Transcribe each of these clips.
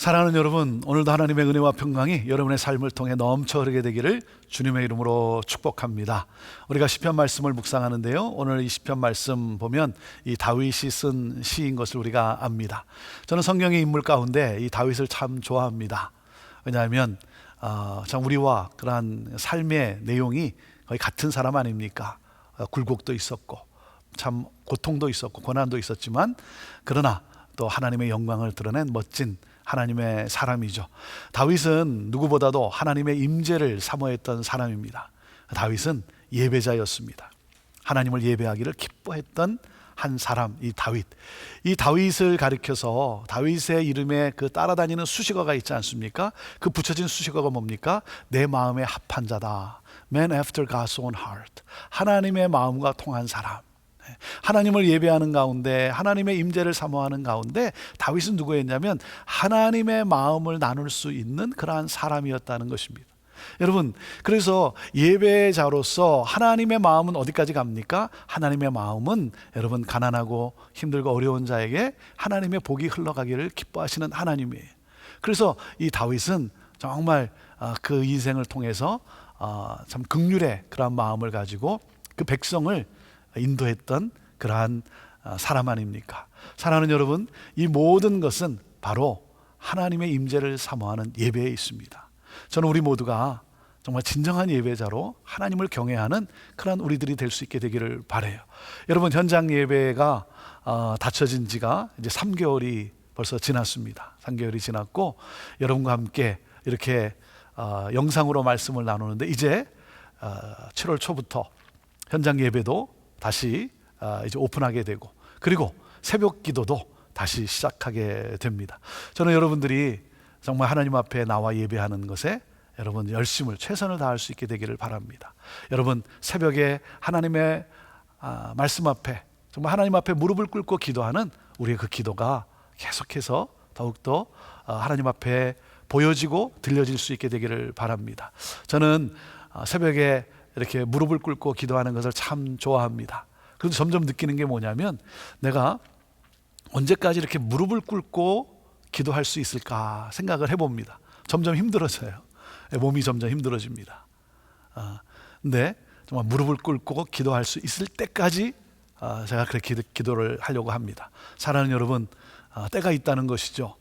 사랑하는 여러분, 오늘도 하나님의 은혜와 평강이 여러분의 삶을 통해 넘쳐 흐르게 되기를 주님의 이름으로 축복합니다. 우리가 시편 말씀을 묵상하는데요, 오늘 이 시편 말씀 보면 이 다윗이 쓴 시인 것을 우리가 압니다. 저는 성경의 인물 가운데 이 다윗을 참 좋아합니다. 왜냐하면 참 우리와 그러한 삶의 내용이 거의 같은 사람 아닙니까? 굴곡도 있었고 참 고통도 있었고 고난도 있었지만, 그러나 또 하나님의 영광을 드러낸 멋진 하나님의 사람이죠. 다윗은 누구보다도 하나님의 임재를 사모했던 사람입니다. 다윗은 예배자였습니다. 하나님을 예배하기를 기뻐했던 한 사람, 이 다윗. 이 다윗을 가리켜서 다윗의 이름에 그 따라다니는 수식어가 있지 않습니까? 그 붙여진 수식어가 뭡니까? 내 마음에 합한 자다. Man after God's own heart. 하나님의 마음과 통한 사람. 하나님을 예배하는 가운데, 하나님의 임재를 사모하는 가운데 다윗은 누구였냐면 하나님의 마음을 나눌 수 있는 그러한 사람이었다는 것입니다. 여러분, 그래서 예배자로서 하나님의 마음은 어디까지 갑니까? 하나님의 마음은 여러분 가난하고 힘들고 어려운 자에게 하나님의 복이 흘러가기를 기뻐하시는 하나님이에요. 그래서 이 다윗은 정말 그 인생을 통해서 참 긍휼의 그러한 마음을 가지고 그 백성을 인도했던 그러한 사람 아닙니까? 사랑하는 여러분, 이 모든 것은 바로 하나님의 임재를 사모하는 예배에 있습니다. 저는 우리 모두가 정말 진정한 예배자로 하나님을 경외하는 그런 우리들이 될 수 있게 되기를 바라요. 여러분, 현장 예배가 닫혀진 지가 이제 3개월이 벌써 지났습니다. 3개월이 지났고 여러분과 함께 이렇게 영상으로 말씀을 나누는데, 이제 7월 초부터 현장 예배도 다시 이제 오픈하게 되고, 그리고 새벽 기도도 다시 시작하게 됩니다. 저는 여러분들이 정말 하나님 앞에 나와 예배하는 것에 여러분 열심을, 최선을 다할 수 있게 되기를 바랍니다. 여러분, 새벽에 하나님의 말씀 앞에, 정말 하나님 앞에 무릎을 꿇고 기도하는 우리의 그 기도가 계속해서 더욱더 하나님 앞에 보여지고 들려질 수 있게 되기를 바랍니다. 저는 새벽에 이렇게 무릎을 꿇고 기도하는 것을 참 좋아합니다. 그런데 점점 느끼는 게 뭐냐면, 내가 언제까지 이렇게 무릎을 꿇고 기도할 수 있을까 생각을 해봅니다. 점점 힘들어져요. 몸이 점점 힘들어집니다. 근데 정말 무릎을 꿇고 기도할 수 있을 때까지 제가 그렇게 기도를 하려고 합니다. 사랑하는 여러분, 때가 있다는 것이죠.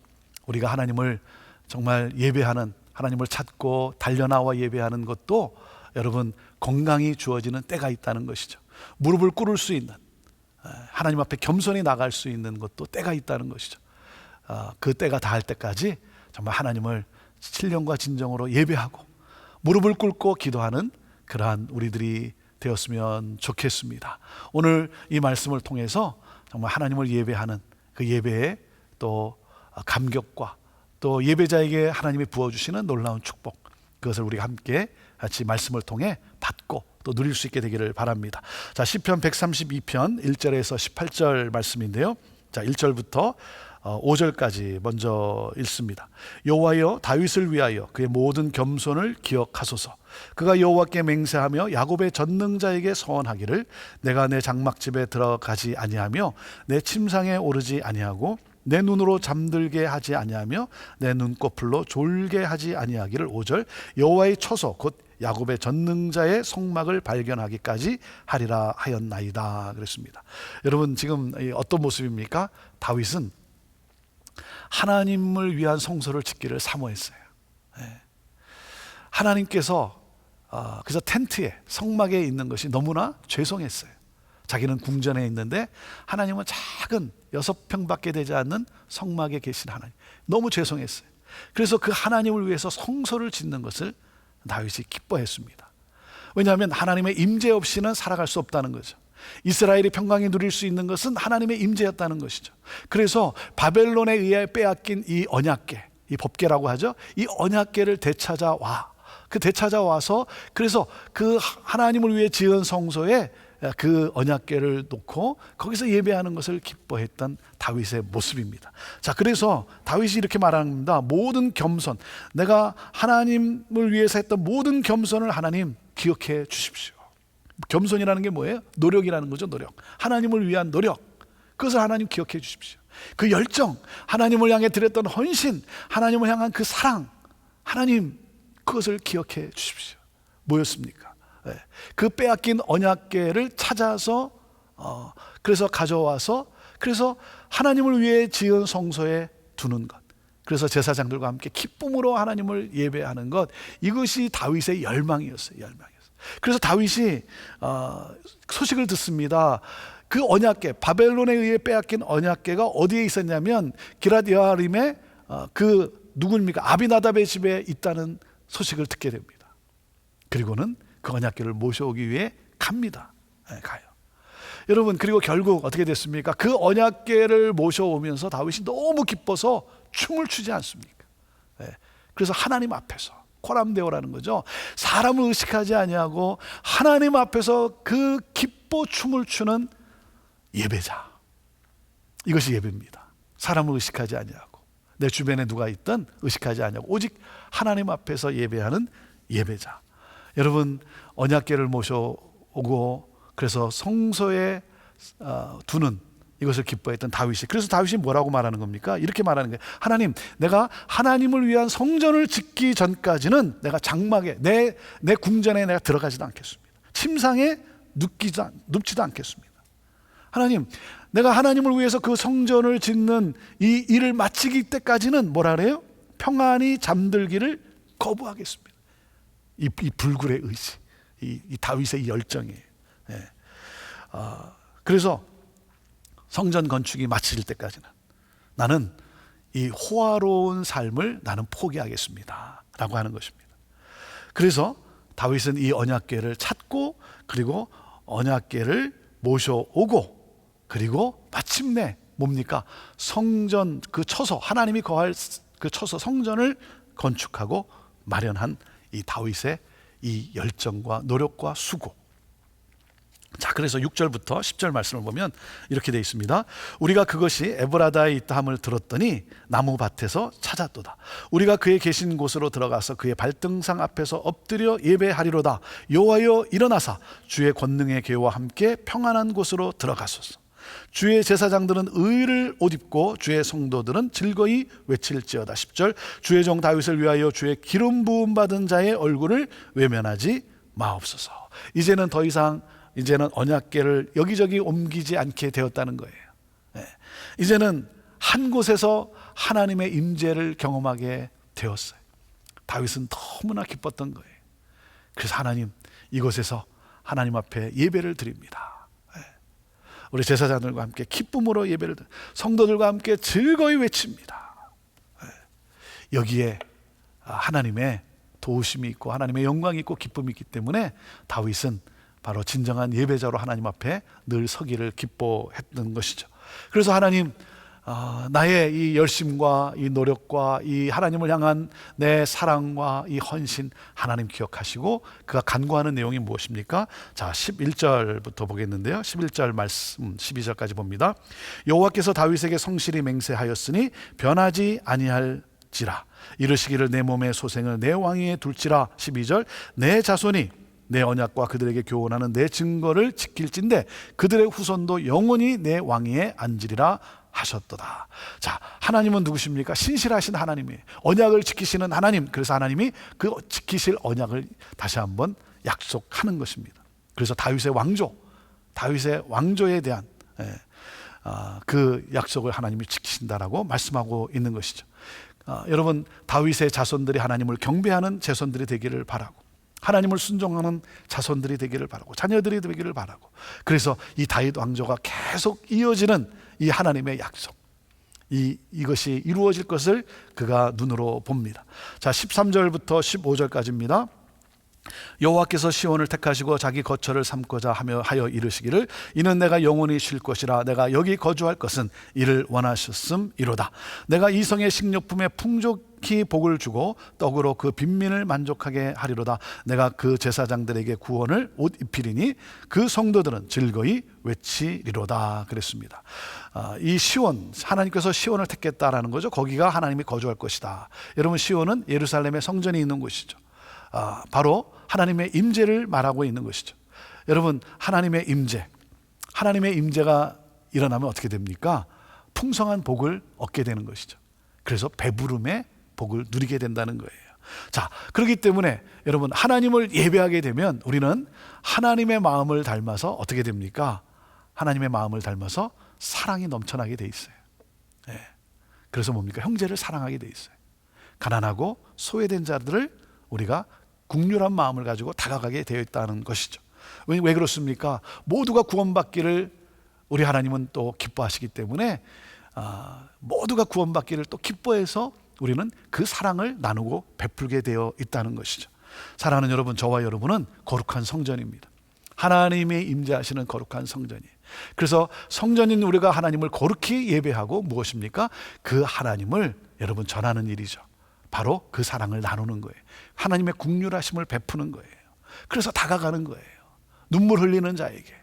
우리가 하나님을 정말 예배하는, 하나님을 찾고 달려나와 예배하는 것도 여러분 건강이 주어지는 때가 있다는 것이죠. 무릎을 꿇을 수 있는, 하나님 앞에 겸손히 나갈 수 있는 것도 때가 있다는 것이죠. 그 때가 닿을 때까지 정말 하나님을 신령과 진정으로 예배하고 무릎을 꿇고 기도하는 그러한 우리들이 되었으면 좋겠습니다. 오늘 이 말씀을 통해서 정말 하나님을 예배하는 그 예배의 또 감격과 또 예배자에게 하나님이 부어주시는 놀라운 축복, 그것을 우리가 함께 같이 말씀을 통해 받고 또 누릴 수 있게 되기를 바랍니다. 자, 시편 132편 1절에서 18절 말씀인데요. 자, 1절부터 5절까지 먼저 읽습니다. 여호와여, 다윗을 위하여 그의 모든 겸손을 기억하소서. 그가 여호와께 맹세하며 야곱의 전능자에게 서원하기를, 내가 내 장막집에 들어가지 아니하며 내 침상에 오르지 아니하고 내 눈으로 잠들게 하지 아니하며 내 눈꺼풀로 졸게 하지 아니하기를. 5절, 여호와의 처소 곧 야곱의 전능자의 성막을 발견하기까지 하리라 하였나이다 그랬습니다. 여러분, 지금 어떤 모습입니까? 다윗은 하나님을 위한 성소를 짓기를 사모했어요. 하나님께서 그저 텐트에, 성막에 있는 것이 너무나 죄송했어요. 자기는 궁전에 있는데 하나님은 작은 6평밖에 되지 않는 성막에 계신 하나님, 너무 죄송했어요. 그래서 그 하나님을 위해서 성소를 짓는 것을 다윗이 기뻐했습니다. 왜냐하면 하나님의 임재 없이는 살아갈 수 없다는 거죠. 이스라엘이 평강히 누릴 수 있는 것은 하나님의 임재였다는 것이죠. 그래서 바벨론에 의해 빼앗긴 이 언약궤, 이 법궤라고 하죠. 이 언약궤를 되찾아와서 그래서 그 하나님을 위해 지은 성소에 그 언약궤를 놓고 거기서 예배하는 것을 기뻐했던 다윗의 모습입니다. 자, 그래서 다윗이 이렇게 말합니다. 모든 겸손, 내가 하나님을 위해서 했던 모든 겸손을 하나님 기억해 주십시오. 겸손이라는 게 뭐예요? 노력이라는 거죠. 노력. 하나님을 위한 노력, 그것을 하나님 기억해 주십시오. 그 열정, 하나님을 향해 드렸던 헌신, 하나님을 향한 그 사랑, 하나님 그것을 기억해 주십시오. 뭐였습니까? 그 빼앗긴 언약궤를 찾아서 그래서 가져와서 그래서 하나님을 위해 지은 성소에 두는 것, 그래서 제사장들과 함께 기쁨으로 하나님을 예배하는 것, 이것이 다윗의 열망이었어요. 그래서 다윗이 소식을 듣습니다. 그 언약궤, 바벨론에 의해 빼앗긴 언약궤가 어디에 있었냐면 기럇여아림에 그 누구입니까? 아비나답의 집에 있다는 소식을 듣게 됩니다. 그리고는 그 언약궤를 모셔오기 위해 갑니다. 가요. 여러분, 그리고 결국 어떻게 됐습니까? 그 언약궤를 모셔오면서 다윗이 너무 기뻐서 춤을 추지 않습니까? 그래서 하나님 앞에서 코람데오라는 거죠. 사람을 의식하지 아니하고 하나님 앞에서 그 기뻐 춤을 추는 예배자, 이것이 예배입니다. 사람을 의식하지 아니하고 내 주변에 누가 있든 의식하지 아니하고 오직 하나님 앞에서 예배하는 예배자. 여러분, 언약궤를 모셔오고 그래서 성소에 두는 이것을 기뻐했던 다윗이, 그래서 다윗이 뭐라고 말하는 겁니까? 이렇게 말하는 거예요. 하나님, 내가 하나님을 위한 성전을 짓기 전까지는 내가 장막에 내 궁전에 내가 들어가지도 않겠습니다. 침상에 눕지도 않겠습니다. 하나님, 내가 하나님을 위해서 그 성전을 짓는 이 일을 마치기 때까지는 뭐라 그래요? 평안히 잠들기를 거부하겠습니다. 이 불굴의 의지, 이 다윗의 열정이에요. 그래서 성전 건축이 마칠 때까지는 나는 이 호화로운 삶을 나는 포기하겠습니다 라고 하는 것입니다. 그래서 다윗은 이 언약궤를 찾고 그리고 언약궤를 모셔오고 그리고 마침내 뭡니까? 성전, 그 처소, 하나님이 거할 그 처소 성전을 건축하고 마련한 이 다윗의 이 열정과 노력과 수고. 자, 그래서 6절부터 10절 말씀을 보면 이렇게 되어 있습니다. 우리가 그것이 에브라다에 있다 함을 들었더니 나무 밭에서 찾았도다. 우리가 그의 계신 곳으로 들어가서 그의 발등상 앞에서 엎드려 예배하리로다. 여호와여 일어나사 주의 권능의 계와 함께 평안한 곳으로 들어가소서. 주의 제사장들은 의를 옷 입고 주의 성도들은 즐거이 외칠지어다. 10절 주의 종 다윗을 위하여 주의 기름 부음 받은 자의 얼굴을 외면하지 마옵소서. 이제는 언약궤를 여기저기 옮기지 않게 되었다는 거예요. 이제는 한 곳에서 하나님의 임재를 경험하게 되었어요. 다윗은 너무나 기뻤던 거예요. 그래서 하나님, 이곳에서 하나님 앞에 예배를 드립니다. 우리 제사장들과 함께 기쁨으로 예배를 드립니다. 성도들과 함께 즐거이 외칩니다. 여기에 하나님의 도우심이 있고 하나님의 영광이 있고 기쁨이 있기 때문에 다윗은 바로 진정한 예배자로 하나님 앞에 늘 서기를 기뻐했던 것이죠. 그래서 하나님, 나의 이 열심과 이 노력과 이 하나님을 향한 내 사랑과 이 헌신 하나님 기억하시고 그가 간구하는 내용이 무엇입니까? 자, 11절부터 보겠는데요. 11절 말씀 12절까지 봅니다. 여호와께서 다윗에게 성실히 맹세하였으니 변하지 아니할지라. 이르시기를 내 몸의 소생을 내 왕위에 둘지라. 12절 내 자손이 내 언약과 그들에게 교훈하는 내 증거를 지킬진대 그들의 후손도 영원히 내 왕위에 앉으리라 하셨도다. 자, 하나님은 누구십니까? 신실하신 하나님이에요. 언약을 지키시는 하나님. 그래서 하나님이 그 지키실 언약을 다시 한번 약속하는 것입니다. 그래서 다윗의 왕조에 대한 그 약속을 하나님이 지키신다라고 말씀하고 있는 것이죠. 여러분, 다윗의 자손들이 하나님을 경배하는 자손들이 되기를 바라고 하나님을 순종하는 자손들이 되기를 바라고 자녀들이 되기를 바라고, 그래서 이 다윗 왕조가 계속 이어지는 이 하나님의 약속, 이것이 이루어질 것을 그가 눈으로 봅니다. 자, 13절부터 15절까지입니다. 여호와께서 시온을 택하시고 자기 거처를 삼고자 하여 이르시기를 이는 내가 영원히 쉴 것이라. 내가 여기 거주할 것은 이를 원하셨음이로다. 내가 이 성의 식료품에 풍족히 복을 주고 떡으로 그 빈민을 만족하게 하리로다. 내가 그 제사장들에게 구원을 옷 입히리니 그 성도들은 즐거이 외치리로다. 그랬습니다. 이 시온, 하나님께서 시온을 택했다라는 거죠. 거기가 하나님이 거주할 것이다. 여러분, 시온은 예루살렘의 성전이 있는 곳이죠. 바로 하나님의 임재를 말하고 있는 것이죠. 여러분, 하나님의 임재가 일어나면 어떻게 됩니까? 풍성한 복을 얻게 되는 것이죠. 그래서 배부름의 복을 누리게 된다는 거예요. 자, 그렇기 때문에 여러분, 하나님을 예배하게 되면 우리는 하나님의 마음을 닮아서 어떻게 됩니까? 하나님의 마음을 닮아서 사랑이 넘쳐나게 돼 있어요. 예. 그래서 뭡니까? 형제를 사랑하게 돼 있어요. 가난하고 소외된 자들을 우리가 국률한 마음을 가지고 다가가게 되어 있다는 것이죠. 왜 그렇습니까? 모두가 구원받기를 우리 하나님은 또 기뻐하시기 때문에 모두가 구원받기를 또 기뻐해서 우리는 그 사랑을 나누고 베풀게 되어 있다는 것이죠. 사랑하는 여러분, 저와 여러분은 거룩한 성전입니다. 하나님이 임재하시는 거룩한 성전이에요. 그래서 성전인 우리가 하나님을 거룩히 예배하고 무엇입니까? 그 하나님을 여러분 전하는 일이죠. 바로 그 사랑을 나누는 거예요. 하나님의 긍휼하심을 베푸는 거예요. 그래서 다가가는 거예요. 눈물 흘리는 자에게,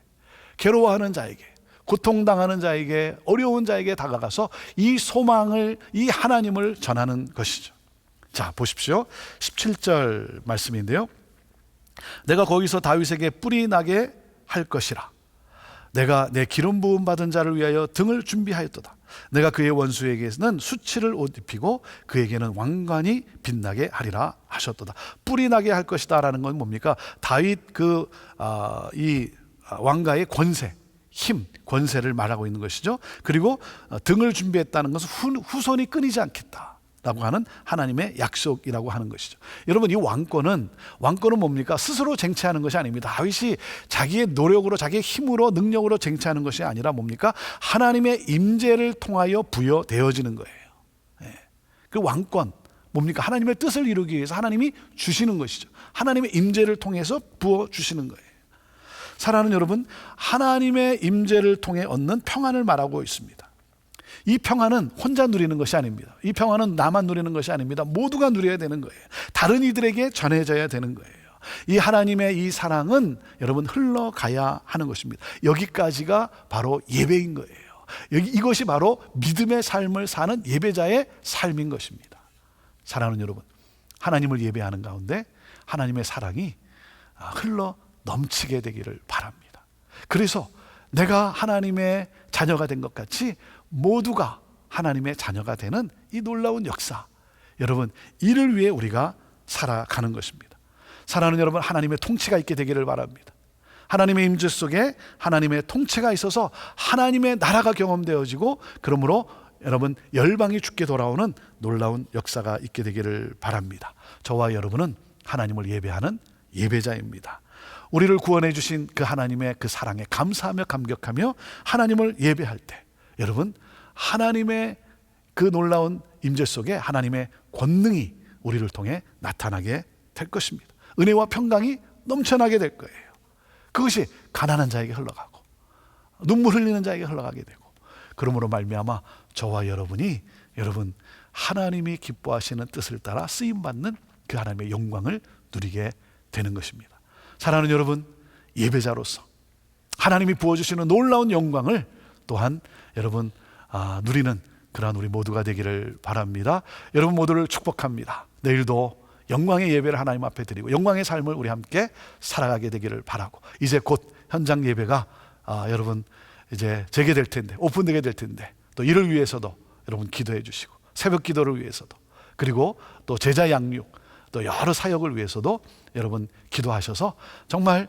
괴로워하는 자에게, 고통당하는 자에게, 어려운 자에게 다가가서 이 소망을, 이 하나님을 전하는 것이죠. 자, 보십시오. 17절 말씀인데요. 내가 거기서 다윗에게 뿔이 나게 할 것이라. 내가 내 기름 부음 받은 자를 위하여 등을 준비하였도다. 내가 그의 원수에게는 수치를 옷 입히고 그에게는 왕관이 빛나게 하리라 하셨도다. 뿔이 나게 할 것이다 라는 건 뭡니까? 다윗 이 왕가의 권세, 힘, 권세를 말하고 있는 것이죠. 그리고 등을 준비했다는 것은 후손이 끊이지 않겠다 라고 하는 하나님의 약속이라고 하는 것이죠. 여러분, 이 왕권은 뭡니까? 스스로 쟁취하는 것이 아닙니다. 다윗이 자기의 노력으로, 자기의 힘으로, 능력으로 쟁취하는 것이 아니라 뭡니까? 하나님의 임재를 통하여 부여되어지는 거예요. 예. 그 왕권 뭡니까? 하나님의 뜻을 이루기 위해서 하나님이 주시는 것이죠. 하나님의 임재를 통해서 부어주시는 거예요. 사랑하는 여러분, 하나님의 임재를 통해 얻는 평안을 말하고 있습니다. 이 평안은 혼자 누리는 것이 아닙니다. 이 평안은 나만 누리는 것이 아닙니다. 모두가 누려야 되는 거예요. 다른 이들에게 전해져야 되는 거예요. 이 하나님의 이 사랑은 여러분 흘러가야 하는 것입니다. 여기까지가 바로 예배인 거예요. 이것이 바로 믿음의 삶을 사는 예배자의 삶인 것입니다. 사랑하는 여러분, 하나님을 예배하는 가운데 하나님의 사랑이 흘러 넘치게 되기를 바랍니다. 그래서 내가 하나님의 자녀가 된 것 같이 모두가 하나님의 자녀가 되는 이 놀라운 역사, 여러분, 이를 위해 우리가 살아가는 것입니다. 사랑하는 여러분, 하나님의 통치가 있게 되기를 바랍니다. 하나님의 임재 속에 하나님의 통치가 있어서 하나님의 나라가 경험되어지고, 그러므로 여러분 열방이 주께 돌아오는 놀라운 역사가 있게 되기를 바랍니다. 저와 여러분은 하나님을 예배하는 예배자입니다. 우리를 구원해 주신 그 하나님의 그 사랑에 감사하며 감격하며 하나님을 예배할 때, 여러분, 하나님의 그 놀라운 임재 속에 하나님의 권능이 우리를 통해 나타나게 될 것입니다. 은혜와 평강이 넘쳐나게 될 거예요. 그것이 가난한 자에게 흘러가고 눈물 흘리는 자에게 흘러가게 되고, 그러므로 말미암아 저와 여러분이 여러분 하나님이 기뻐하시는 뜻을 따라 쓰임받는 그 하나님의 영광을 누리게 되는 것입니다. 사랑하는 여러분, 예배자로서 하나님이 부어주시는 놀라운 영광을 또한 여러분 누리는 그러한 우리 모두가 되기를 바랍니다. 여러분 모두를 축복합니다. 내일도 영광의 예배를 하나님 앞에 드리고 영광의 삶을 우리 함께 살아가게 되기를 바라고, 이제 곧 현장 예배가 여러분 이제 재개될 텐데, 오픈되게 될 텐데, 또 이를 위해서도 여러분 기도해 주시고, 새벽 기도를 위해서도, 그리고 또 제자 양육, 또 여러 사역을 위해서도 여러분 기도하셔서 정말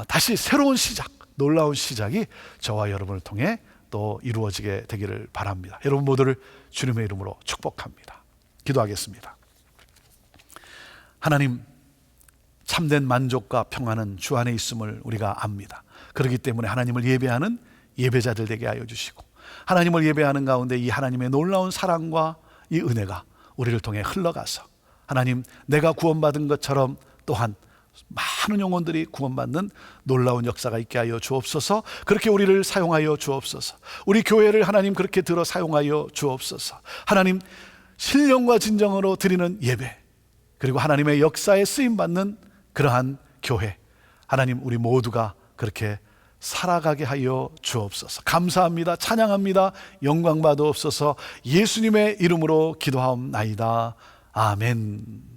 다시 새로운 시작, 놀라운 시작이 저와 여러분을 통해 또 이루어지게 되기를 바랍니다. 여러분 모두를 주님의 이름으로 축복합니다. 기도하겠습니다. 하나님, 참된 만족과 평안은 주 안에 있음을 우리가 압니다. 그렇기 때문에 하나님을 예배하는 예배자들 되게 하여 주시고, 하나님을 예배하는 가운데 이 하나님의 놀라운 사랑과 이 은혜가 우리를 통해 흘러가서 하나님, 내가 구원받은 것처럼 또한 많은 영혼들이 구원받는 놀라운 역사가 있게 하여 주옵소서. 그렇게 우리를 사용하여 주옵소서. 우리 교회를 하나님 그렇게 들어 사용하여 주옵소서. 하나님, 신령과 진정으로 드리는 예배, 그리고 하나님의 역사에 쓰임받는 그러한 교회, 하나님 우리 모두가 그렇게 살아가게 하여 주옵소서. 감사합니다. 찬양합니다. 영광 받으옵소서. 예수님의 이름으로 기도하옵나이다. 아멘.